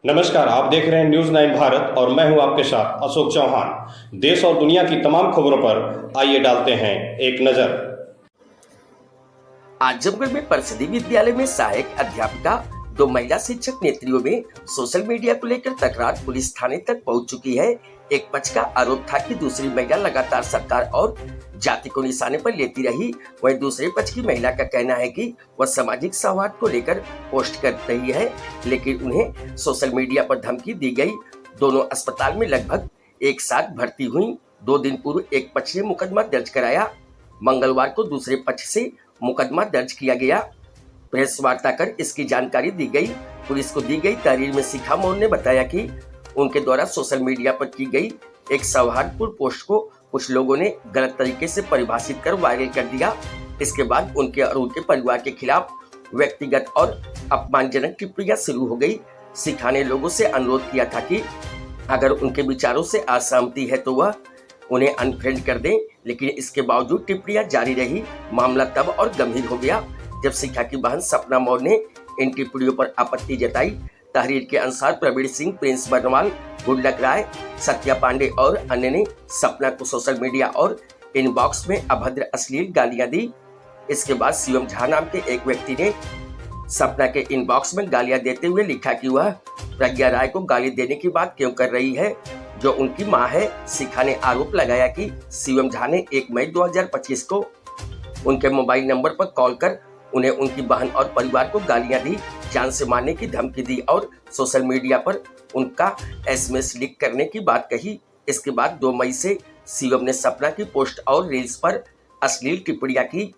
नमस्कार, आप देख रहे हैं न्यूज़ 9 भारत और मैं हूं आपके साथ अशोक चौहान। देश और दुनिया की तमाम खबरों पर आइए डालते हैं एक नजर। आजमगढ़ में परिषदीय विद्यालय में सहायक अध्यापिका दो महिला शिक्षक नेत्रियों में सोशल मीडिया को लेकर तकरार पुलिस थाने तक पहुंच चुकी है। एक पक्ष का आरोप था कि दूसरी महिला लगातार सरकार और जाति को निशाने पर लेती रही, वहीं दूसरे पक्ष की महिला का कहना है कि वह सामाजिक सौहार्द को लेकर पोस्ट कर रही है, लेकिन उन्हें सोशल मीडिया पर धमकी दी गई। दोनों अस्पताल में लगभग एक साथ भर्ती हुई। 2 दिन पूर्व एक पक्ष ने मुकदमा दर्ज कराया। मंगलवार को दूसरे पक्ष से मुकदमा दर्ज किया गया। प्रेस वार्ता कर इसकी जानकारी दी गई। पुलिस को दी गई तहरीर में शिखा मोहन ने बताया कि उनके द्वारा सोशल मीडिया पर की गई एक सौहार्दपूर्ण पोस्ट को कुछ लोगों ने गलत तरीके से परिभाषित कर वायरल कर दिया। इसके बाद उनके और उनके परिवार के खिलाफ व्यक्तिगत और अपमानजनक टिप्पणियां शुरू हो गई। शिखा ने लोगों से अनुरोध किया था कि अगर उनके विचारों से असहमति है तो वह उन्हें अनफ्रेंड कर दें, लेकिन इसके बावजूद टिप्पणियां जारी रही। मामला तब और गंभीर हो गया जब शिखा की बहन सपना मौर्य ने इन टिप्पणियों पर आपत्ति जताई। तहरीर के अनुसार प्रवीण सिंह, प्रिंस बर्नवाल, गुडलक राय, सत्या पांडे और अन्य ने सपना को सोशल मीडिया और इनबॉक्स में अभद्र अश्लील गालियां दी। इसके बाद शिवम झा नाम के एक व्यक्ति ने सपना के इनबॉक्स में गालियां देते हुए लिखा कि वह प्रज्ञा राय को गाली देने की बात क्यों कर रही है, जो उनकी मां है। शिखा ने आरोप लगाया कि शिवम झा ने 1 मई 2025 को उनके मोबाइल नंबर पर कॉल कर उन्हें उनकी बहन और परिवार को गालियां दी, जान से मारने की धमकी दी और सोशल मीडिया पर उनका एसएमएस लीक करने की बात कही। इसके बाद 2 मई से शिवम ने सपना की पोस्ट और रील्स पर अश्लील टिप्पणियां की,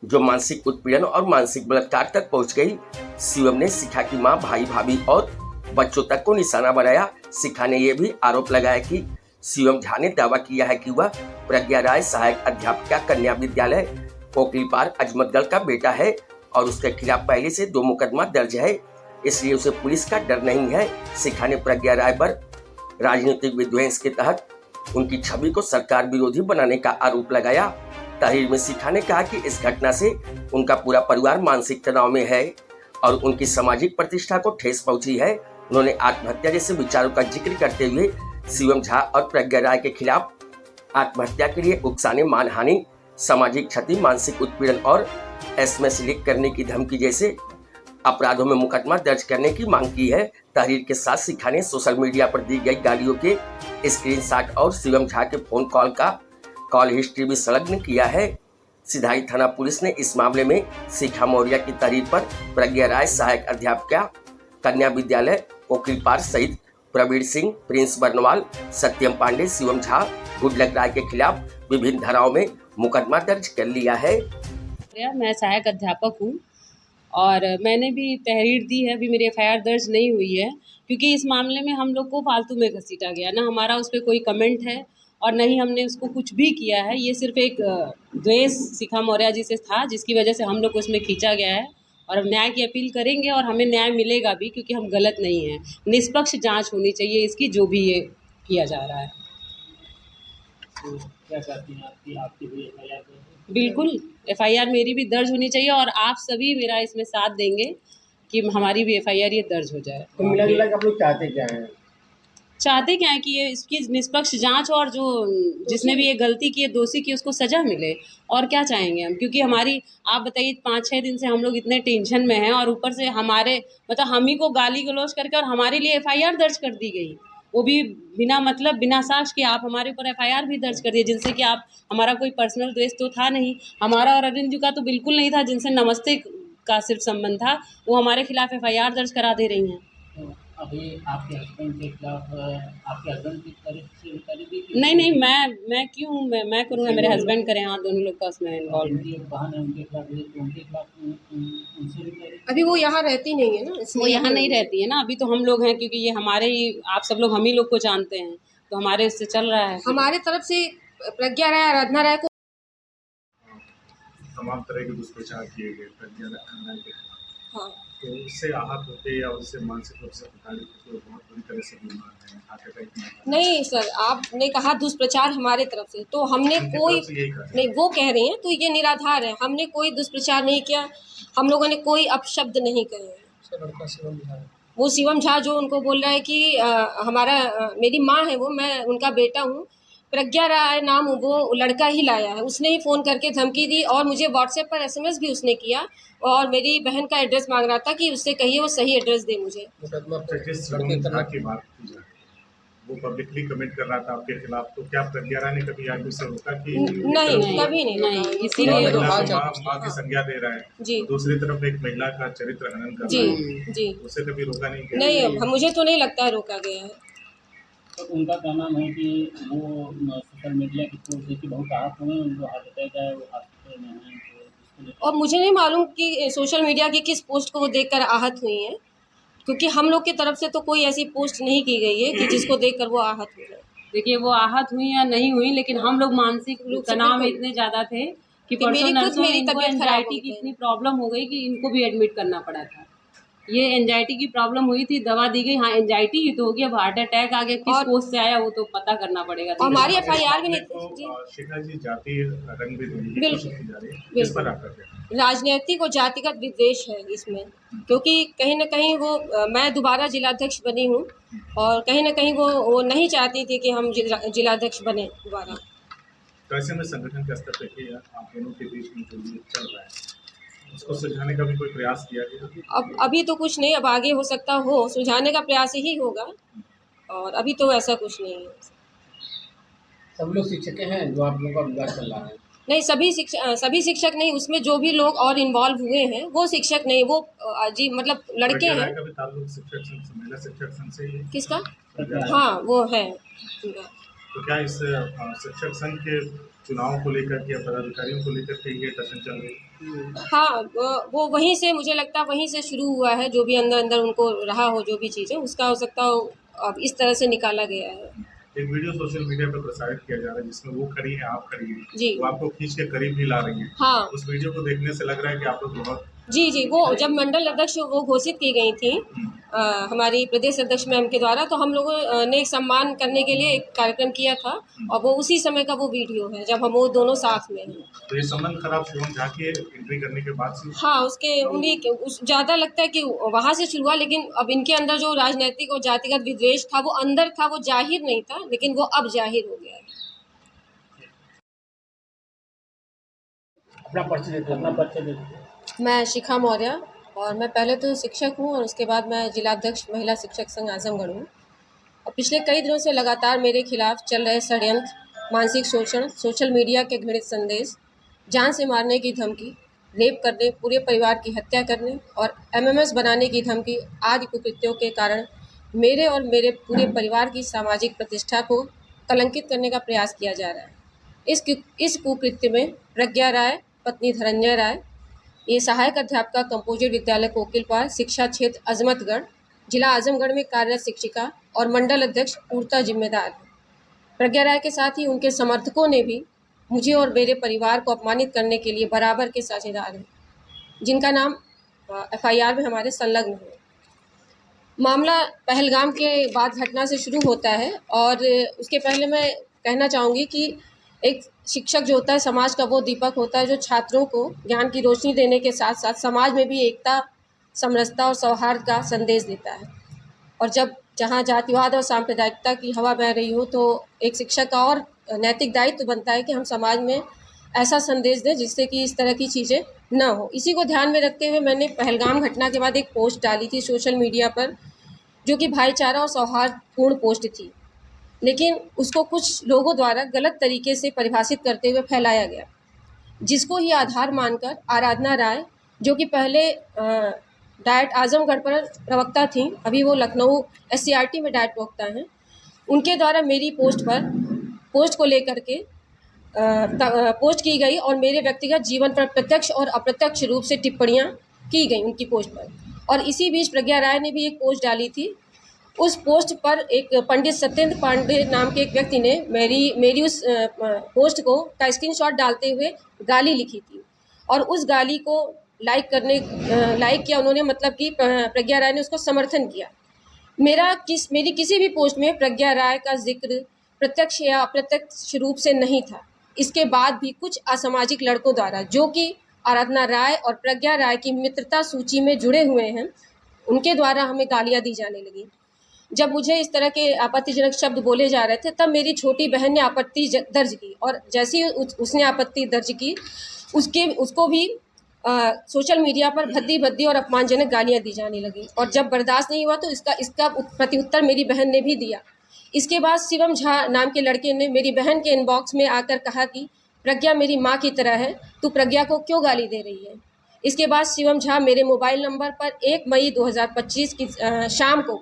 जो मानसिक उत्पीड़न और मानसिक बलात्कार तक पहुंच गई। शिवम ने शिखा की मां, भाई, भाभी और बच्चों तक को निशाना बनाया। शिखा ने यह भी आरोप लगाया कि शिवम झा ने दावा किया है कि वह प्रज्ञा राय सहायक अध्यापिका कन्या विद्यालय कोकलीपार अजमतगढ़ का बेटा है और उसके खिलाफ पहले से 2 मुकदमा दर्ज है, इसलिए उसे पुलिस का डर नहीं है। शिखा ने प्रज्ञा राय पर राजनीतिक विध्वंस के तहत उनकी छवि को सरकार विरोधी बनाने का आरोप लगाया। तहरीर में शिखा ने कहा कि इस घटना से उनका पूरा परिवार मानसिक तनाव में है और उनकी सामाजिक प्रतिष्ठा को ठेस पहुंची है। उन्होंने आत्महत्या जैसे विचारों का जिक्र करते हुए शिवम झा और प्रज्ञा राय के खिलाफ आत्महत्या के लिए उकसाने, मानहानि, सामाजिक क्षति, मानसिक उत्पीड़न और एसएमएस लीक करने की धमकी जैसे अपराधों में मुकदमा दर्ज करने की मांग की है। तहरीर के साथ शिखा ने सोशल मीडिया पर दी गई गालियों के स्क्रीनशॉट और शिवम झा के फोन कॉल का कॉल हिस्ट्री भी संलग्न किया है। सिधाई थाना पुलिस ने इस मामले में शिखा मौर्य की तहरीर पर प्रज्ञा राय सहायक अध्यापिका कन्या विद्यालय कोकलीपार सहित प्रवीण सिंह, प्रिंस बर्नवाल, सत्यम पांडे, शिवम झा, गुडलक राय के खिलाफ विभिन्न धाराओं में मुकदमा दर्ज कर लिया है। मैं सहायक अध्यापक हूँ और मैंने भी तहरीर दी है। अभी मेरी एफआईआर दर्ज नहीं हुई है क्योंकि इस मामले में हम लोग को फालतू में घसीटा गया, ना हमारा उस पर कोई कमेंट है और न ही हमने उसको कुछ भी किया है। ये सिर्फ एक द्वेष शिखा मौर्य जी से था, जिसकी वजह से हम लोग को उसमें खींचा गया है और हम न्याय की अपील करेंगे और हमें न्याय मिलेगा भी, क्योंकि हम गलत नहीं हैं। निष्पक्ष जांच होनी चाहिए इसकी, जो भी ये किया जा रहा है। तो क्या चाहती हैं आपकी भी एफआईआर? बिल्कुल, एफआईआर मेरी भी दर्ज होनी चाहिए और आप सभी मेरा इसमें साथ देंगे कि हमारी भी एफआईआर ये दर्ज हो जाए। तो मिला जुला के आप लोग चाहते क्या हैं? चाहते क्या है कि ये इसकी निष्पक्ष जांच और जो जिसने भी ये गलती की है, दोषी की, उसको सजा मिले। और क्या चाहेंगे हम, क्योंकि हमारी आप बताइए 5-6 दिन से हम लोग इतने टेंशन में हैं और ऊपर से हमारे मतलब हम ही को गाली गलौज करके और हमारे लिए एफआईआर दर्ज कर दी गई, वो भी बिना मतलब, बिना साक्ष्य के आप हमारे ऊपर एफआईआर भी दर्ज कर दिए, जिनसे कि आप हमारा कोई पर्सनल द्वेष तो था नहीं, हमारा और अरविंद जी का तो बिल्कुल नहीं था, जिनसे नमस्ते का सिर्फ संबंध था, वो हमारे खिलाफ एफआईआर दर्ज करा दे रही हैं। तो अभी आपके हस्बैंड के खिलाफ आपके हस्बैंड की तरफ से दी? नहीं, मैं क्यों मैं करूँगा, मेरे हस्बैंड करें। हाँ, दोनों लोग का उसमें इन्वॉल्व है। बहन है उनके खिलाफ, तो उनके खिलाफ उनसे भी अभी वो यहाँ रहती नहीं है ना, वो यहाँ नहीं रहती है ना, अभी तो हम लोग हैं, क्योंकि ये हमारे ही, आप सब लोग हम ही लोग को जानते हैं, तो हमारे इससे चल रहा है। हमारे तरफ से प्रज्ञा राय, आराधना राय को तमाम तरह के दुष्प्रचार किए गए प्रज्ञा राय के खिलाफ। हाँ, तो उससे आहत होते या उससे मानसिक रूप से प्रताड़ित होते हुए बहुत बुरी तरह से बीमार हैं, हार्ट अटैक में। नहीं सर, आपने कहा दुष्प्रचार हमारे तरफ से, तो हमने कोई नहीं, वो कह रहे हैं तो ये निराधार है। हमने कोई दुष्प्रचार नहीं किया, हम लोगों ने कोई अपशब्द नहीं कहे हैं। वो शिवम झा जो उनको बोल रहा है कि मेरी माँ है वो, मैं उनका बेटा हूँ। प्रज्ञा राय नाम वो लड़का ही लाया है, उसने ही फ़ोन करके धमकी दी और मुझे व्हाट्सएप पर एसएमएस भी उसने किया और मेरी बहन का एड्रेस मांग रहा था कि उससे कहिए वो सही एड्रेस दे मुझे। अच्छा, जिस शिवम झा की बात की जाए वो पब्लिकली कमेंट कर रहा था आपके खिलाफ, तो क्या प्रज्ञा राय ने कभी आगे उससे रोका कि नहीं, कभी नहीं नहीं, रोका। इसीलिए माँ की संज्ञा दे रहा है, जी। दूसरी तरफ एक महिला का चरित्र हनन कर जी रहा है, जी उसे कभी रोका नहीं गया? नहीं, मुझे तो नहीं लगता है रोका गया है। तो उनका कहना है कि वो सोशल मीडिया की पोस्ट देख के बहुत आहत हुए, उनको हार्ट अटैक आया, वो हॉस्पिटल में हैं, तो इसको लेकर और मुझे नहीं मालूम कि सोशल मीडिया की किस पोस्ट को वो देखकर आहत हुई हैं, क्योंकि हम लोग की तरफ से तो कोई ऐसी पोस्ट नहीं की गई है कि जिसको देखकर वो आहत हुई है। देखिए वो आहत हुई या नहीं हुई, लेकिन हम लोग मानसिक रूप से तनाव में बिल्कुल। इतने ज़्यादा थे कि कि परसों नर्सों मेरी इनको तबीयत खराब हो एंजाइटी की गई। इतनी प्रॉब्लम हो गई कि इनको भी एडमिट करना पड़ा था। ये एंजाइटी की प्रॉब्लम हुई थी, दवा दी गई, हाँ एंजाइटी ही तो होगी, अब हार्ट अटैक आ गया, किस और पोस्ट से आया वो तो पता करना पड़ेगा। और हमारी इस FIR भी मामले नहीं जी। को शिखा जी जातीय रंग भी देने की बिल्कुल, कोशिश की जा रही है, इस बिल्कुल। पर आपका क्या? राजनीतिक और जातिगत विद्वेष है इसमें, क्योंकि कहीं न कहीं वो मैं दोबारा जिलाध्यक्ष बनी हूँ और कहीं न कहीं वो नहीं चाहती थी कि हम जिलाध्यक्ष बने दोबारा। तो ऐसे में संगठन के स्तर पे कि आप दोनों के बीच में जो ये चल रहा है उसको सुलझाने का भी कोई प्रयास किया गया? अब अभी तो कुछ नहीं, अब आगे हो सकता हो सुलझाने का प्रयास ही होगा और अभी तो ऐसा कुछ नहीं है। सब लोग शिक्षक हैं जो आप लोगों का विवाद चल रहा है? नहीं, सभी शिक्षक नहीं, उसमें जो भी लोग और इन्वॉल्व हुए हैं वो शिक्षक नहीं, वो जी मतलब लड़के प्रज्ञा राय हैं। का भी ताल्लुक शिक्षक संघ से, महिला शिक्षक संघ से ही है? किसका? प्रज्ञा राय। हाँ, वो है उनका। तो क्या इस शिक्षक संघ के चुनाव को लेकर या पदाधिकारियों को लेकर के ये टसन चल रही है? हाँ, वो वहीं से मुझे लगता है वहीं से शुरू हुआ है, जो भी अंदर उनको रहा हो जो भी चीज़ें, उसका हो सकता हो अब इस तरह से निकाला गया है। एक वीडियो सोशल मीडिया पर प्रसारित किया जा रहा है जिसमें वो खड़ी है, आप खड़ी हैं, जी। वो आपको खींच के करीब भी ला रही हैं। हाँ। उस वीडियो को देखने से लग रहा है कि आप लोग बहुत जी, वो जब मंडल अध्यक्ष वो घोषित की गई थी हमारी प्रदेश अध्यक्ष मैम के द्वारा, तो हम लोगों ने सम्मान करने के लिए एक कार्यक्रम किया था और वो उसी समय का वो वीडियो है जब हम वो दोनों साथ में हैं। तो ये संबंध खराब शिवम झा की एंट्री करने के बाद से? हाँ, उसके उन्हीं के उस ज़्यादा लगता है कि वहाँ से शुरू हुआ, लेकिन अब इनके अंदर जो राजनैतिक और जातिगत विद्वेष था वो अंदर था, वो ज़ाहिर नहीं था, लेकिन वो अब ज़ाहिर हो गया है। अपना परिचय देते। मैं शिखा मौर्य और मैं पहले तो शिक्षक हूँ और उसके बाद मैं जिलाध्यक्ष महिला शिक्षक संघ आजमगढ़ हूँ। और पिछले कई दिनों से लगातार मेरे खिलाफ चल रहे षड्यंत्र, मानसिक शोषण, सोशल मीडिया के घृणित संदेश, जान से मारने की धमकी, रेप करने, पूरे परिवार की हत्या करने और MMS बनाने की धमकी आदि कुकृत्यों के कारण मेरे और मेरे पूरे परिवार की सामाजिक प्रतिष्ठा को कलंकित करने का प्रयास किया जा रहा है। इस कुकृत्य में प्रज्ञा राय, पत्नी धनंजय राय, ये सहायक अध्यापिका कंपोजिट विद्यालय कोकिलपार, शिक्षा क्षेत्र अजमतगढ़, जिला आजमगढ़ में कार्यरत शिक्षिका और मंडल अध्यक्ष पूर्णतः जिम्मेदार है। प्रज्ञा राय के साथ ही उनके समर्थकों ने भी मुझे और मेरे परिवार को अपमानित करने के लिए बराबर के साझेदार हैं, जिनका नाम FIR में हमारे संलग्न है। मामला पहलगाम के बाद घटना से शुरू होता है और उसके पहले मैं कहना चाहूँगी कि एक शिक्षक जो होता है समाज का वो दीपक होता है जो छात्रों को ज्ञान की रोशनी देने के साथ साथ समाज में भी एकता, समरसता और सौहार्द का संदेश देता है। और जहाँ जातिवाद और सांप्रदायिकता की हवा बह रही हो तो एक शिक्षक का और नैतिक दायित्व बनता है कि हम समाज में ऐसा संदेश दें जिससे कि इस तरह की चीज़ें न हो। इसी को ध्यान में रखते हुए मैंने पहलगाम घटना के बाद एक पोस्ट डाली थी सोशल मीडिया पर, जो कि भाईचारा और सौहार्दपूर्ण पोस्ट थी, लेकिन उसको कुछ लोगों द्वारा गलत तरीके से परिभाषित करते हुए फैलाया गया, जिसको ही आधार मानकर आराधना राय, जो कि पहले डाइट आजमगढ़ पर प्रवक्ता थी, अभी वो लखनऊ SCRT में डाइट प्रवक्ता हैं, उनके द्वारा मेरी पोस्ट को लेकर के पोस्ट की गई और मेरे व्यक्तिगत जीवन पर प्रत्यक्ष और अप्रत्यक्ष रूप से टिप्पणियां की गई उनकी पोस्ट पर। और इसी बीच प्रज्ञा राय ने भी एक पोस्ट डाली थी। उस पोस्ट पर एक पंडित सत्येंद्र पांडे नाम के एक व्यक्ति ने मेरी उस पोस्ट का स्क्रीनशॉट डालते हुए गाली लिखी थी और उस गाली को लाइक किया उन्होंने, मतलब कि प्रज्ञा राय ने उसको समर्थन किया। मेरी किसी भी पोस्ट में प्रज्ञा राय का जिक्र प्रत्यक्ष या अप्रत्यक्ष रूप से नहीं था। इसके बाद भी कुछ असामाजिक लड़कों द्वारा, जो कि आराधना राय और प्रज्ञा राय की मित्रता सूची में जुड़े हुए हैं, उनके द्वारा हमें गालियाँ दी जाने लगी। जब मुझे इस तरह के आपत्तिजनक शब्द बोले जा रहे थे तब मेरी छोटी बहन ने आपत्ति दर्ज की, और जैसे ही उसने आपत्ति दर्ज की उसको भी सोशल मीडिया पर भद्दी और अपमानजनक गालियाँ दी जाने लगी। और जब बर्दाश्त नहीं हुआ तो इसका प्रत्युत्तर मेरी बहन ने भी दिया। इसके बाद शिवम झा नाम के लड़के ने मेरी बहन के इनबॉक्स में आकर कहा कि प्रज्ञा मेरी माँ की तरह है, तू प्रज्ञा को क्यों गाली दे रही है। इसके बाद शिवम झा मेरे मोबाइल नंबर पर 1 मई 2025 की शाम को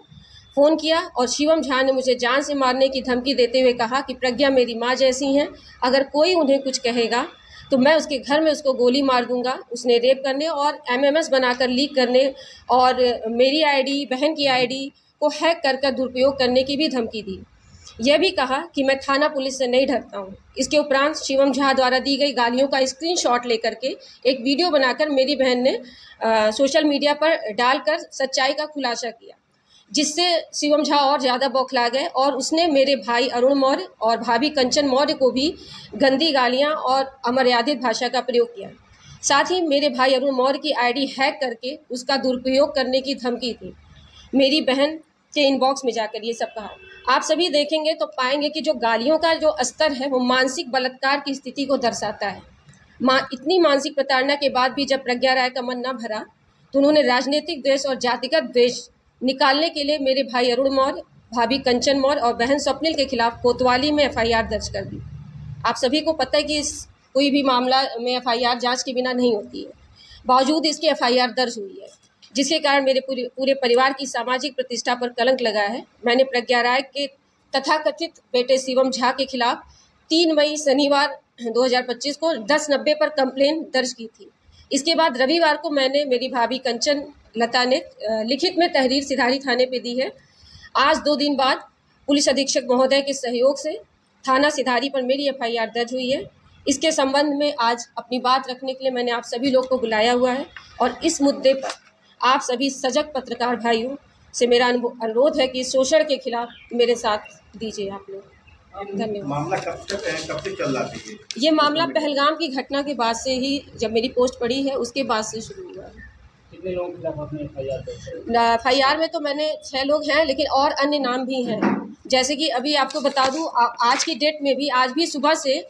फ़ोन किया और शिवम झा ने मुझे जान से मारने की धमकी देते हुए कहा कि प्रज्ञा मेरी माँ जैसी हैं, अगर कोई उन्हें कुछ कहेगा तो मैं उसके घर में उसको गोली मार दूंगा। उसने रेप करने और MMS बनाकर लीक करने और मेरी आईडी, बहन की आईडी को हैक कर दुरुपयोग करने की भी धमकी दी। यह भी कहा कि मैं थाना पुलिस से नहीं डरता हूँ। इसके उपरांत शिवम झा द्वारा दी गई गालियों का स्क्रीनशॉट लेकर के एक वीडियो बनाकर मेरी बहन ने सोशल मीडिया पर डालकर सच्चाई का खुलासा किया, जिससे शिवम झा और ज़्यादा बौखला गए और उसने मेरे भाई अरुण मौर्य और भाभी कंचन मौर्य को भी गंदी गालियाँ और अमर्यादित भाषा का प्रयोग किया। साथ ही मेरे भाई अरुण मौर्य की आईडी हैक करके उसका दुरुपयोग करने की धमकी दी। मेरी बहन के इनबॉक्स में जाकर ये सब कहा। आप सभी देखेंगे तो पाएंगे कि जो गालियों का जो स्तर है वो मानसिक बलात्कार की स्थिति को दर्शाता है। इतनी मानसिक प्रताड़ना के बाद भी जब प्रज्ञा राय का मन न भरा तो उन्होंने राजनीतिक द्वेष और जातिगत द्वेष निकालने के लिए मेरे भाई अरुण मौर्य, भाभी कंचन मौर्य और बहन स्वप्निल के खिलाफ कोतवाली में FIR दर्ज कर दी। आप सभी को पता है कि कोई भी मामला में FIR जांच के बिना नहीं होती है, बावजूद इसकी FIR दर्ज हुई है, जिसके कारण मेरे पूरे परिवार की सामाजिक प्रतिष्ठा पर कलंक लगा है। मैंने प्रज्ञा राय के तथाकथित बेटे शिवम झा के खिलाफ 3 मई शनिवार 2025 को 1090 पर कंप्लेन दर्ज की थी। इसके बाद रविवार को मैंने मेरी भाभी कंचन लता ने लिखित में तहरीर सिधारी थाने पे दी है। आज 2 दिन बाद पुलिस अधीक्षक महोदय के सहयोग से थाना सिधारी पर मेरी FIR दर्ज हुई है। इसके संबंध में आज अपनी बात रखने के लिए मैंने आप सभी लोग को बुलाया हुआ है और इस मुद्दे पर आप सभी सजग पत्रकार भाइयों से मेरा अनुरोध है कि शोषण के खिलाफ मेरे साथ दीजिए आप लोग। धन्यवाद। मामला कब से चल रहा है? ये मामला पहलगाम की घटना के बाद से ही, जब मेरी पोस्ट पड़ी है उसके बाद से शुरू हुआ है। कितने लोगों के खिलाफ आपने FIR दर्ज किया? FIR में तो मैंने 6 लोग हैं, लेकिन और अन्य नाम भी हैं। जैसे कि अभी आपको बता दूं, आज की डेट में भी आज भी सुबह से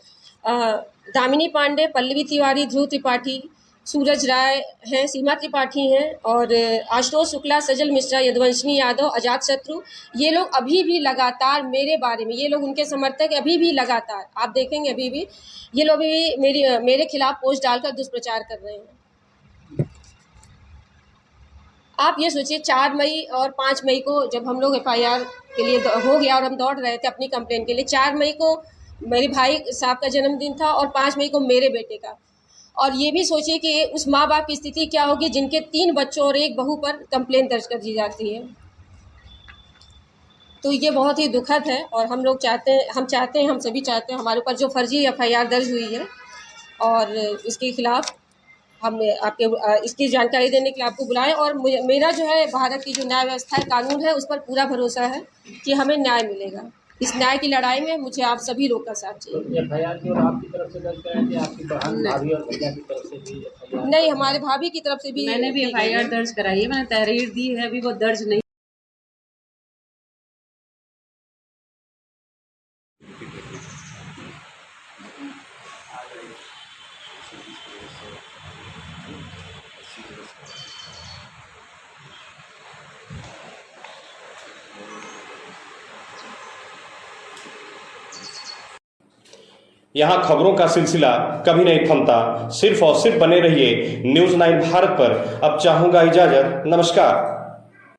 दामिनी पांडे, पल्लवी तिवारी, ध्रुव त्रिपाठी, सूरज राय हैं, सीमा त्रिपाठी हैं और आशुतोष शुक्ला, सजल मिश्रा, यदुवंशिनी यादव, अजात शत्रु, ये लोग अभी भी लगातार मेरे बारे में, ये लोग उनके समर्थक अभी भी लगातार आप देखेंगे अभी भी ये लोग भी मेरे खिलाफ पोस्ट डालकर दुष्प्रचार कर रहे हैं। आप ये सोचिए 4 मई और 5 मई को जब हम लोग FIR के लिए हो गया और हम दौड़ रहे थे अपनी कंप्लेन के लिए, 4 मई को मेरे भाई साहब का जन्मदिन था और 5 मई को मेरे बेटे का। और ये भी सोचिए कि उस माँ बाप की स्थिति क्या होगी जिनके 3 बच्चों और 1 बहू पर कंप्लेन दर्ज कर दी जाती है। तो ये बहुत ही दुखद है और हम सभी चाहते हैं हमारे ऊपर जो फर्जी FIR दर्ज हुई है और इसके खिलाफ हम इसकी जानकारी देने के लिए आपको बुलाएं। और मेरा जो है भारत की जो न्याय व्यवस्था है, कानून है, उस पर पूरा भरोसा है कि हमें न्याय मिलेगा। इस न्याय की लड़ाई में मुझे आप सभी लोग का साथ चाहिए। FIR केवल आपकी तरफ से दर्ज कराया कि आपकी बहन, भाभी और भैया की तरफ से भी FIR? नहीं, हमारे भाभी की तरफ से भी मैंने भी FIR दर्ज कराई है, मैंने तहरीर दी है, अभी वो दर्ज नहीं। यहाँ खबरों का सिलसिला कभी नहीं थमता। सिर्फ और सिर्फ बने रहिए न्यूज़ 9 भारत पर। अब चाहूंगा इजाजत। नमस्कार।